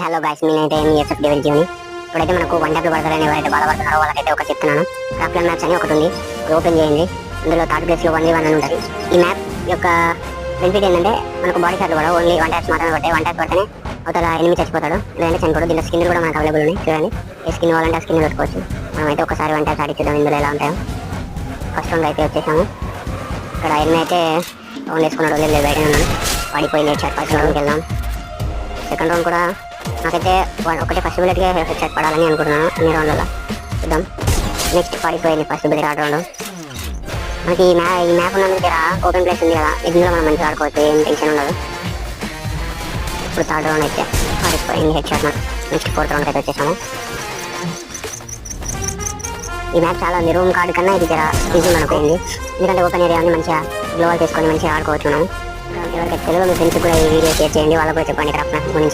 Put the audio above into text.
Hello guys, నేనైతే SF devil Jeevani. ఇప్పుడైతే మనకు వన్ ట్యాప్లో పడతారని ఎవరైతే బాధపడుతున్నారో వాళ్ళకైతే ఒక చెప్తున్నాను. క్రాఫ్ట్లర్ మ్యాప్స్ అని ఒకటి ఉంది, ఓపెన్ చేయండి. ఇందులో థర్డ్ ప్లేస్లో 1v1 అని ఉంటుంది. ఈ మ్యాప్ యొక్క బెనిఫిట్ ఏంటంటే మనకు బాడీ షాట్లు కూడా ఓన్లీ వన్ ట్యాప్స్ మాత్రమే పడతాయి. వన్ ట్యాప్ పడితేనే అవతల ఎనిమిది చచ్చిపోతాడు, లేదంటే చనిపోడు. దీనిలో స్కిన్ కూడా మనకు అవైలబుల్ ఉన్నాయి. చూడండి, ఏ స్కిన్ కావాలంటే ఆ స్కిన్ పెట్టుకోవచ్చు. మనమైతే ఒకసారి వన్ ట్యాప్స్ ఆడిచ్చుద్దాం ఇందులో ఎలా ఉంటాయో. ఫస్ట్ రౌండ్ అయితే వచ్చేసాము. ఇక్కడ ఎనిమిది అయితే రౌండ్ వేసుకున్నాడు, లేదు బయట ఉన్నాను, పడిపోయి హెడ్ షాట్. ఫస్ట్ రౌండ్కి వెళ్దాం. సెకండ్ రౌండ్ కూడా నాకైతే ఒకటే ఫస్ట్ బుల్లెట్గా హెడ్ షాట్ పడాలని అనుకుంటున్నాను. అన్ని రౌండ్లలో చూద్దాం. నెక్స్ట్ పడిపోయింది ఫస్ట్ బుల్లెట్. థర్డ్ రౌండ్ మనకి ఈ మ్యాప్ ఉన్న దగ్గర ఓపెన్ ప్లేస్ ఉంది కదా, ఇందులో మనం మంచిగా ఆడుకోవచ్చు, ఏం టెన్షన్ ఉండదు. ఇప్పుడు థర్డ్ రౌండ్ అయితే పడిపోయింది హెడ్ షాట్. నెక్స్ట్ ఫోర్త్ రౌండ్కి అయితే వచ్చేసాము. ఈ మ్యాప్ చాలా ఉంది, రూమ్ కార్డ్ కన్నా ఇది జర ఈజీ మనపోయింది. ఎందుకంటే ఓపెన్ ఏరియా ఉంది, మంచిగా గ్లోవల్ చేసుకొని మంచిగా ఆడుకోవచ్చు మనం. ఎవరికైతే తెలుగు మీ ఫ్రెండ్స్ కూడా ఈ వీడియో షేర్ చేయండి, వాళ్ళకు కూడా చెప్పండి క్రాఫ్ట్ మ్యాప్ గురించి.